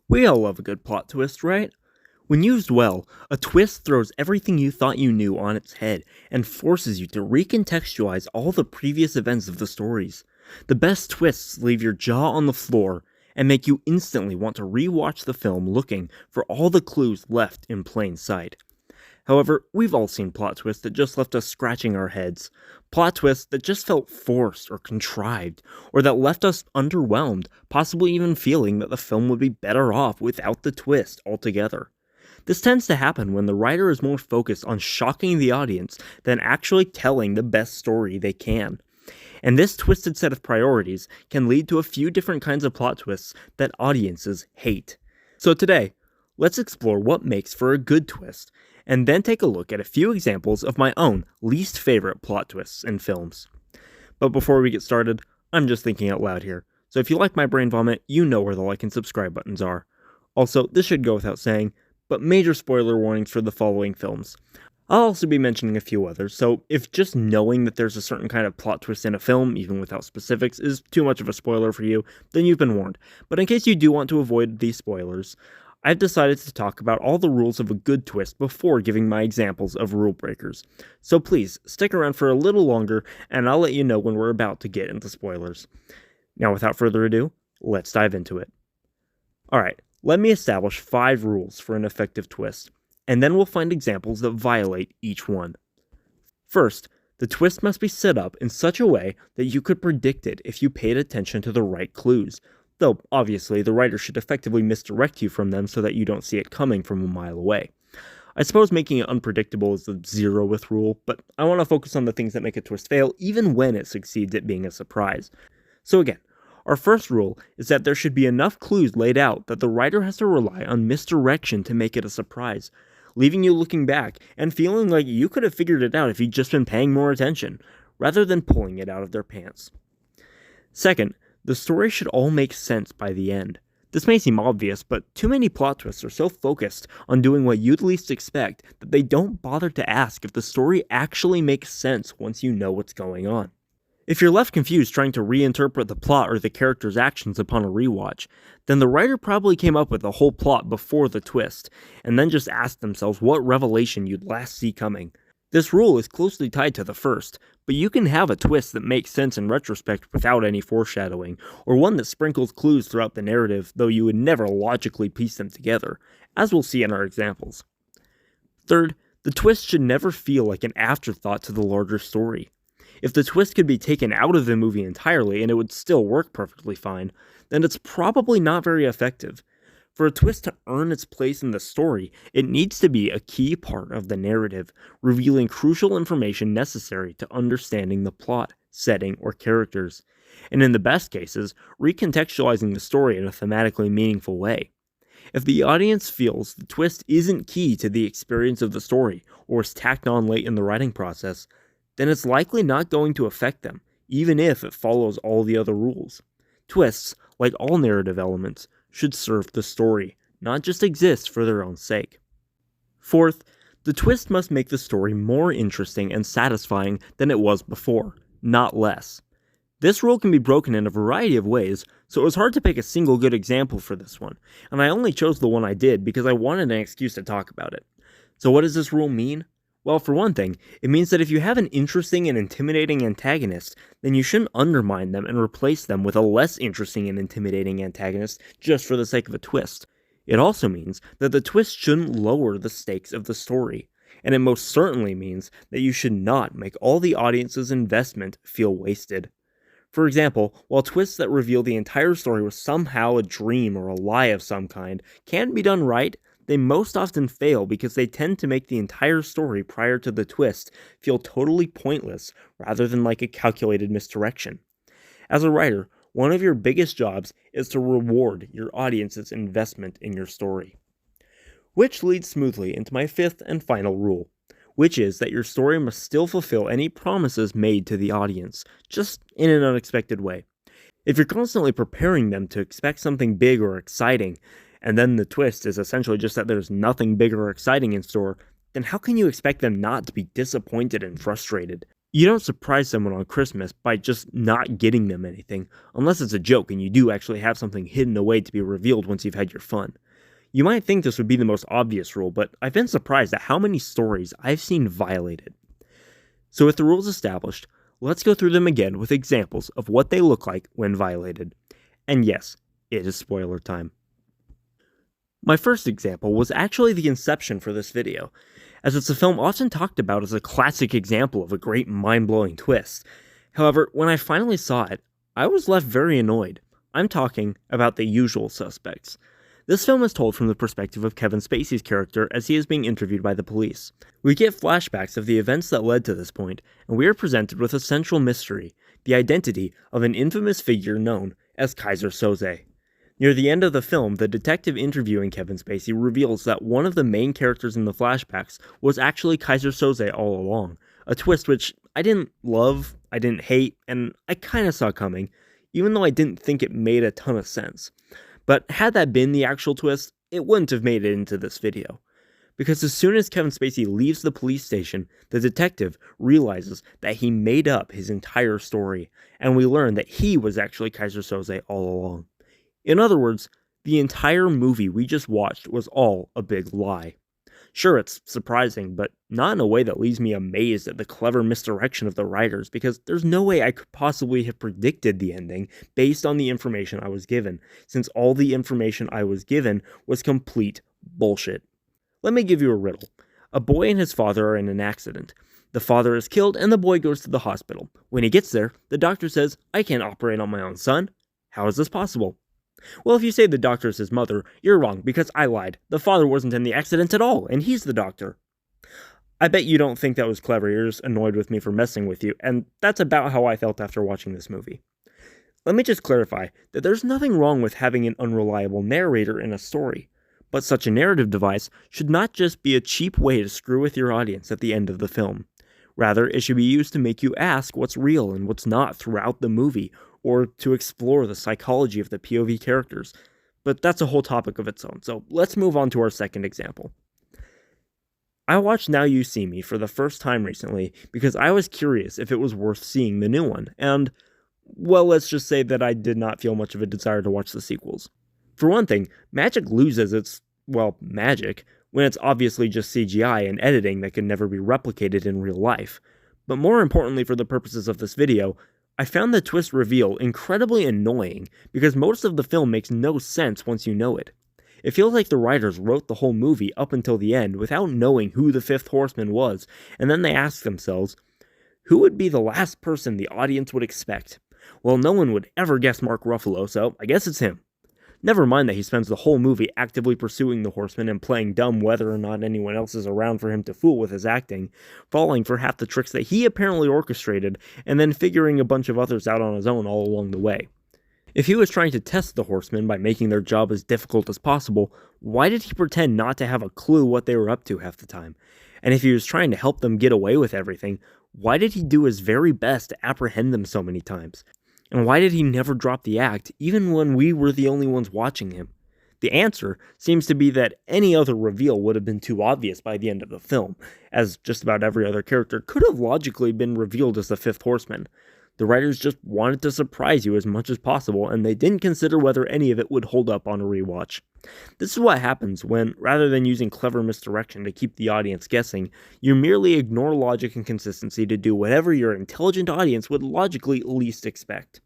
We all love a good plot twist, right? When used well, a twist throws everything you thought you knew on its head and forces you to recontextualize all the previous events of the stories. The best twists leave your jaw on the floor and make you instantly want to rewatch the film looking for all the clues left in plain sight. However, we've all seen plot twists that just left us scratching our heads. Plot twists that just felt forced or contrived, or that left us underwhelmed, possibly even feeling that the film would be better off without the twist altogether. This tends to happen when the writer is more focused on shocking the audience than actually telling the best story they can. And this twisted set of priorities can lead to a few different kinds of plot twists that audiences hate. So today, let's explore what makes for a good twist, and then take a look at a few examples of my own least favorite plot twists in films. But before we get started, I'm just thinking out loud here, so if you like my brain vomit, you know where the like and subscribe buttons are. Also, this should go without saying, but major spoiler warnings for the following films. I'll also be mentioning a few others, so if just knowing that there's a certain kind of plot twist in a film, even without specifics, is too much of a spoiler for you, then you've been warned. But in case you do want to avoid these spoilers, I've decided to talk about all the rules of a good twist before giving my examples of rule breakers. So please, stick around for a little longer, and I'll let you know when we're about to get into spoilers. Now, without further ado, let's dive into it. Alright, let me establish 5 rules for an effective twist, and then we'll find examples that violate each one. First, the twist must be set up in such a way that you could predict it if you paid attention to the right clues. Though, obviously, the writer should effectively misdirect you from them so that you don't see it coming from a mile away. I suppose making it unpredictable is the zeroth rule, but I want to focus on the things that make a twist fail even when it succeeds at being a surprise. So again, our first rule is that there should be enough clues laid out that the writer has to rely on misdirection to make it a surprise, leaving you looking back and feeling like you could have figured it out if you'd just been paying more attention, rather than pulling it out of their pants. Second, the story should all make sense by the end. This may seem obvious, but too many plot twists are so focused on doing what you'd least expect that they don't bother to ask if the story actually makes sense once you know what's going on. If you're left confused trying to reinterpret the plot or the character's actions upon a rewatch, then the writer probably came up with the whole plot before the twist, and then just asked themselves what revelation you'd last see coming. This rule is closely tied to the first, but you can have a twist that makes sense in retrospect without any foreshadowing, or one that sprinkles clues throughout the narrative, though you would never logically piece them together, as we'll see in our examples. Third, the twist should never feel like an afterthought to the larger story. If the twist could be taken out of the movie entirely and it would still work perfectly fine, then it's probably not very effective. For a twist to earn its place in the story, it needs to be a key part of the narrative, revealing crucial information necessary to understanding the plot, setting, or characters, and in the best cases, recontextualizing the story in a thematically meaningful way. If the audience feels the twist isn't key to the experience of the story, or is tacked on late in the writing process, then it's likely not going to affect them, even if it follows all the other rules. Twists, like all narrative elements, should serve the story, not just exist for their own sake. Fourth, the twist must make the story more interesting and satisfying than it was before, not less. This rule can be broken in a variety of ways, so it was hard to pick a single good example for this one, and I only chose the one I did because I wanted an excuse to talk about it. So what does this rule mean? Well, for one thing, it means that if you have an interesting and intimidating antagonist, then you shouldn't undermine them and replace them with a less interesting and intimidating antagonist just for the sake of a twist. It also means that the twist shouldn't lower the stakes of the story, and it most certainly means that you should not make all the audience's investment feel wasted. For example, while twists that reveal the entire story was somehow a dream or a lie of some kind can be done right, they most often fail because they tend to make the entire story prior to the twist feel totally pointless rather than like a calculated misdirection. As a writer, one of your biggest jobs is to reward your audience's investment in your story. Which leads smoothly into my fifth and final rule, which is that your story must still fulfill any promises made to the audience, just in an unexpected way. If you're constantly preparing them to expect something big or exciting, and then the twist is essentially just that there's nothing big or exciting in store, then how can you expect them not to be disappointed and frustrated? You don't surprise someone on Christmas by just not getting them anything, unless it's a joke and you do actually have something hidden away to be revealed once you've had your fun. You might think this would be the most obvious rule, but I've been surprised at how many stories I've seen violated. So, with the rules established, let's go through them again with examples of what they look like when violated. And yes, it is spoiler time. My first example was actually the inception for this video, as it's a film often talked about as a classic example of a great mind-blowing twist. However, when I finally saw it, I was left very annoyed. I'm talking about The Usual Suspects. This film is told from the perspective of Kevin Spacey's character as he is being interviewed by the police. We get flashbacks of the events that led to this point, and we are presented with a central mystery, the identity of an infamous figure known as Kaiser Soze. Near the end of the film, the detective interviewing Kevin Spacey reveals that one of the main characters in the flashbacks was actually Kaiser Soze all along, a twist which I didn't love, I didn't hate, and I kinda saw coming, even though I didn't think it made a ton of sense. But had that been the actual twist, it wouldn't have made it into this video. Because as soon as Kevin Spacey leaves the police station, the detective realizes that he made up his entire story, and we learn that he was actually Kaiser Soze all along. In other words, the entire movie we just watched was all a big lie. Sure, it's surprising, but not in a way that leaves me amazed at the clever misdirection of the writers, because there's no way I could possibly have predicted the ending based on the information I was given, since all the information I was given was complete bullshit. Let me give you a riddle. A boy and his father are in an accident. The father is killed and the boy goes to the hospital. When he gets there, the doctor says, "I can't operate on my own son." How is this possible? Well, if you say the doctor is his mother, you're wrong because I lied. The father wasn't in the accident at all, and he's the doctor. I bet you don't think that was clever, you're just annoyed with me for messing with you, and that's about how I felt after watching this movie. Let me just clarify that there's nothing wrong with having an unreliable narrator in a story, but such a narrative device should not just be a cheap way to screw with your audience at the end of the film. Rather, it should be used to make you ask what's real and what's not throughout the movie, or to explore the psychology of the POV characters. But that's a whole topic of its own, so let's move on to our second example. I watched Now You See Me for the first time recently because I was curious if it was worth seeing the new one, and, well, let's just say that I did not feel much of a desire to watch the sequels. For one thing, magic loses its, well, magic when it's obviously just CGI and editing that can never be replicated in real life. But more importantly for the purposes of this video, I found the twist reveal incredibly annoying because most of the film makes no sense once you know it. It feels like the writers wrote the whole movie up until the end without knowing who the fifth horseman was, and then they asked themselves, who would be the last person the audience would expect? Well, no one would ever guess Mark Ruffalo, so I guess it's him. Never mind that he spends the whole movie actively pursuing the horseman and playing dumb whether or not anyone else is around for him to fool with his acting, falling for half the tricks that he apparently orchestrated, and then figuring a bunch of others out on his own all along the way. If he was trying to test the horsemen by making their job as difficult as possible, why did he pretend not to have a clue what they were up to half the time? And if he was trying to help them get away with everything, why did he do his very best to apprehend them so many times? And why did he never drop the act, even when we were the only ones watching him? The answer seems to be that any other reveal would have been too obvious by the end of the film, as just about every other character could have logically been revealed as the fifth horseman. The writers just wanted to surprise you as much as possible, and they didn't consider whether any of it would hold up on a rewatch. This is what happens when, rather than using clever misdirection to keep the audience guessing, you merely ignore logic and consistency to do whatever your intelligent audience would logically least expect.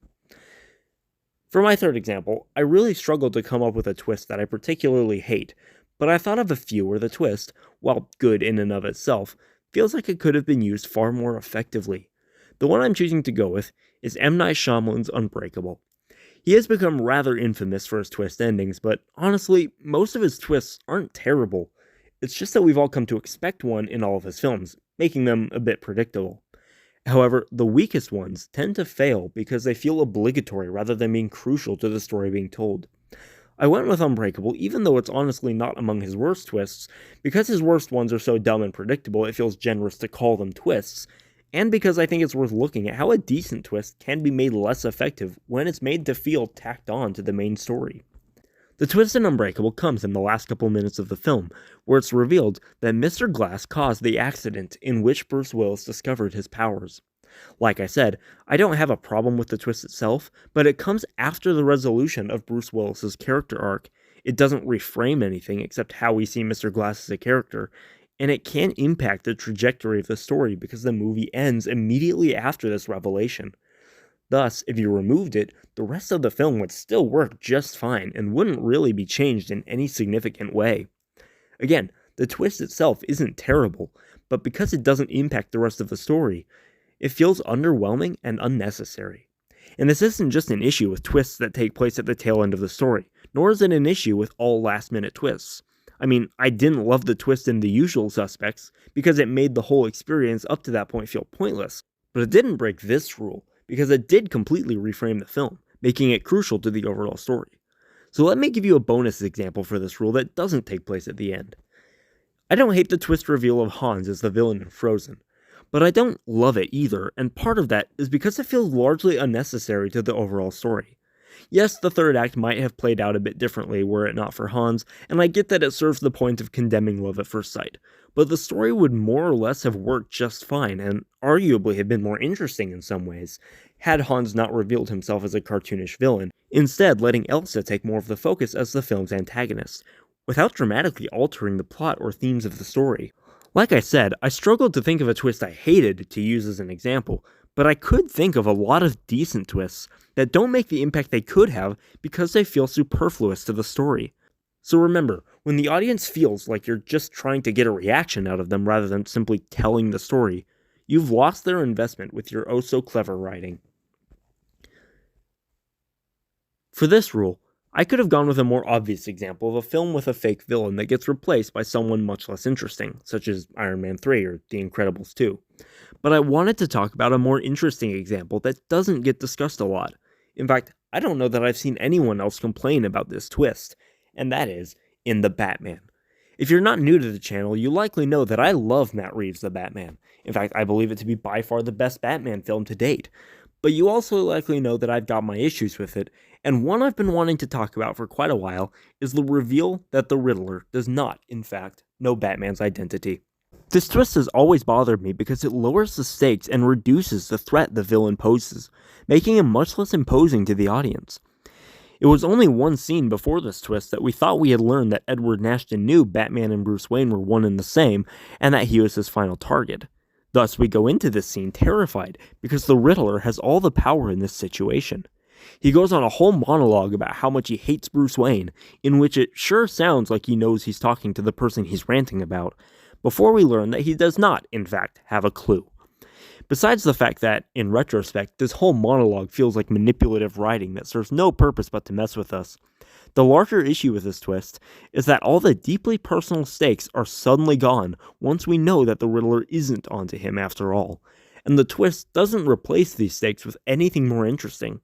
For my third example, I really struggled to come up with a twist that I particularly hate, but I thought of a few where the twist, while good in and of itself, feels like it could have been used far more effectively. The one I'm choosing to go with is M. Night Shyamalan's Unbreakable. He has become rather infamous for his twist endings, but honestly, most of his twists aren't terrible. It's just that we've all come to expect one in all of his films, making them a bit predictable. However, the weakest ones tend to fail because they feel obligatory rather than being crucial to the story being told. I went with Unbreakable even though it's honestly not among his worst twists, because his worst ones are so dumb and predictable it feels generous to call them twists, and because I think it's worth looking at how a decent twist can be made less effective when it's made to feel tacked on to the main story. The twist in Unbreakable comes in the last couple minutes of the film, where it's revealed that Mr. Glass caused the accident in which Bruce Willis discovered his powers. Like I said, I don't have a problem with the twist itself, but it comes after the resolution of Bruce Willis's character arc. It doesn't reframe anything except how we see Mr. Glass as a character, and it can impact the trajectory of the story because the movie ends immediately after this revelation. Thus, if you removed it, the rest of the film would still work just fine and wouldn't really be changed in any significant way. Again, the twist itself isn't terrible, but because it doesn't impact the rest of the story, it feels underwhelming and unnecessary. And this isn't just an issue with twists that take place at the tail end of the story, nor is it an issue with all last-minute twists. I mean, I didn't love the twist in The Usual Suspects because it made the whole experience up to that point feel pointless, but it didn't break this rule because it did completely reframe the film, making it crucial to the overall story. So let me give you a bonus example for this rule that doesn't take place at the end. I don't hate the twist reveal of Hans as the villain in Frozen, but I don't love it either, and part of that is because it feels largely unnecessary to the overall story. Yes, the third act might have played out a bit differently were it not for Hans, and I get that it serves the point of condemning love at first sight, but the story would more or less have worked just fine, and arguably have been more interesting in some ways, had Hans not revealed himself as a cartoonish villain, instead letting Elsa take more of the focus as the film's antagonist, without dramatically altering the plot or themes of the story. Like I said, I struggled to think of a twist I hated to use as an example, but I could think of a lot of decent twists that don't make the impact they could have because they feel superfluous to the story. So remember, when the audience feels like you're just trying to get a reaction out of them rather than simply telling the story, you've lost their investment with your oh-so-clever writing. For this rule, I could have gone with a more obvious example of a film with a fake villain that gets replaced by someone much less interesting, such as Iron Man 3 or The Incredibles 2. But I wanted to talk about a more interesting example that doesn't get discussed a lot. In fact, I don't know that I've seen anyone else complain about this twist, and that is in The Batman. If you're not new to the channel, you likely know that I love Matt Reeves' The Batman. In fact, I believe it to be by far the best Batman film to date. But you also likely know that I've got my issues with it, and one I've been wanting to talk about for quite a while is the reveal that the Riddler does not, in fact, know Batman's identity. This twist has always bothered me because it lowers the stakes and reduces the threat the villain poses, making him much less imposing to the audience. It was only one scene before this twist that we thought we had learned that Edward Nashton knew Batman and Bruce Wayne were one and the same, and that he was his final target. Thus, we go into this scene terrified because the Riddler has all the power in this situation. He goes on a whole monologue about how much he hates Bruce Wayne, in which it sure sounds like he knows he's talking to the person he's ranting about, before we learn that he does not, in fact, have a clue. Besides the fact that, in retrospect, this whole monologue feels like manipulative writing that serves no purpose but to mess with us, the larger issue with this twist is that all the deeply personal stakes are suddenly gone once we know that the Riddler isn't onto him after all, and the twist doesn't replace these stakes with anything more interesting.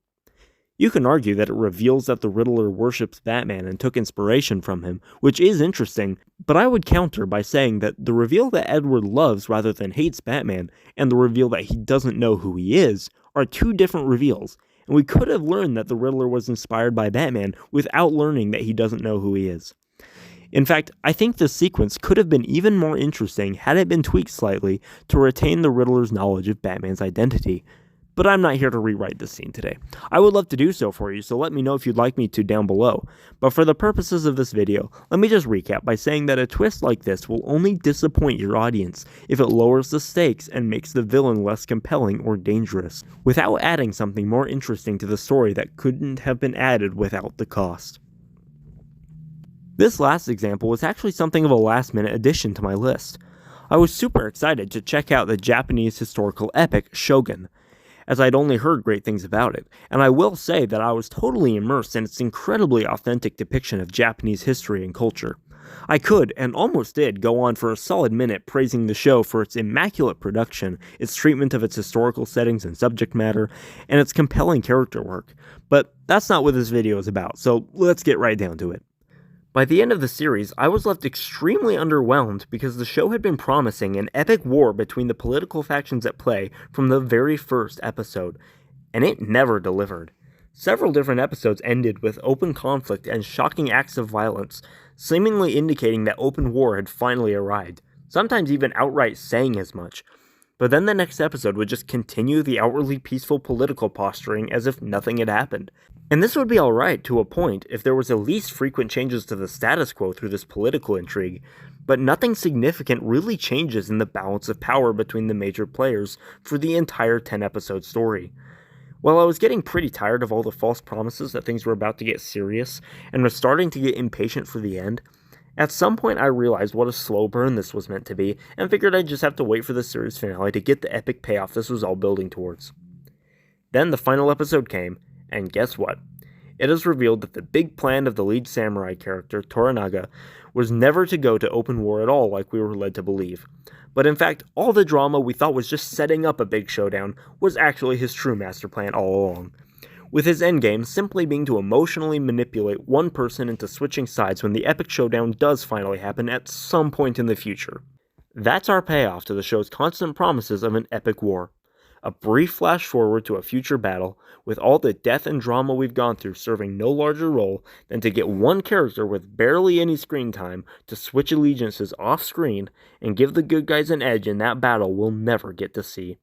You can argue that it reveals that the Riddler worships Batman and took inspiration from him, which is interesting, but I would counter by saying that the reveal that Edward loves rather than hates Batman, and the reveal that he doesn't know who he is, are two different reveals, and we could have learned that the Riddler was inspired by Batman without learning that he doesn't know who he is. In fact, I think this sequence could have been even more interesting had it been tweaked slightly to retain the Riddler's knowledge of Batman's identity. But I'm not here to rewrite this scene today. I would love to do so for you, so let me know if you'd like me to down below. But for the purposes of this video, let me just recap by saying that a twist like this will only disappoint your audience if it lowers the stakes and makes the villain less compelling or dangerous, without adding something more interesting to the story that couldn't have been added without the cost. This last example was actually something of a last-minute addition to my list. I was super excited to check out the Japanese historical epic Shogun, as I'd only heard great things about it, and I will say that I was totally immersed in its incredibly authentic depiction of Japanese history and culture. I could, and almost did, go on for a solid minute praising the show for its immaculate production, its treatment of its historical settings and subject matter, and its compelling character work, but that's not what this video is about, so let's get right down to it. By the end of the series, I was left extremely underwhelmed because the show had been promising an epic war between the political factions at play from the very first episode, and it never delivered. Several different episodes ended with open conflict and shocking acts of violence, seemingly indicating that open war had finally arrived, sometimes even outright saying as much. But then the next episode would just continue the outwardly peaceful political posturing as if nothing had happened. And this would be alright to a point if there was at least frequent changes to the status quo through this political intrigue, but nothing significant really changes in the balance of power between the major players for the entire 10-episode story. While I was getting pretty tired of all the false promises that things were about to get serious, and was starting to get impatient for the end, at some point I realized what a slow burn this was meant to be, and figured I'd just have to wait for the series finale to get the epic payoff this was all building towards. Then the final episode came, and guess what? It is revealed that the big plan of the lead samurai character, Toranaga, was never to go to open war at all like we were led to believe. But in fact, all the drama we thought was just setting up a big showdown was actually his true master plan all along, with his endgame simply being to emotionally manipulate one person into switching sides when the epic showdown does finally happen at some point in the future. That's our payoff to the show's constant promises of an epic war. A brief flash forward to a future battle, with all the death and drama we've gone through serving no larger role than to get one character with barely any screen time to switch allegiances off screen and give the good guys an edge in that battle we'll never get to see.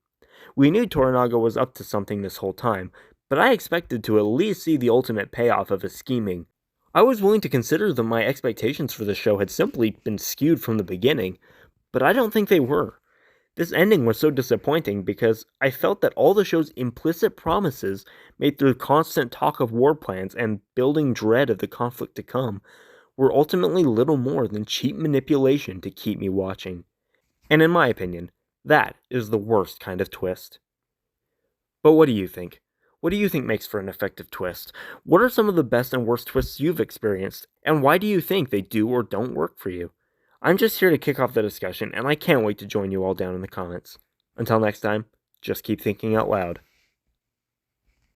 We knew Toranaga was up to something this whole time, but I expected to at least see the ultimate payoff of his scheming. I was willing to consider that my expectations for the show had simply been skewed from the beginning, but I don't think they were. This ending was so disappointing because I felt that all the show's implicit promises made through constant talk of war plans and building dread of the conflict to come were ultimately little more than cheap manipulation to keep me watching. And in my opinion, that is the worst kind of twist. But what do you think? What do you think makes for an effective twist? What are some of the best and worst twists you've experienced, and why do you think they do or don't work for you? I'm just here to kick off the discussion, and I can't wait to join you all down in the comments. Until next time, just keep thinking out loud.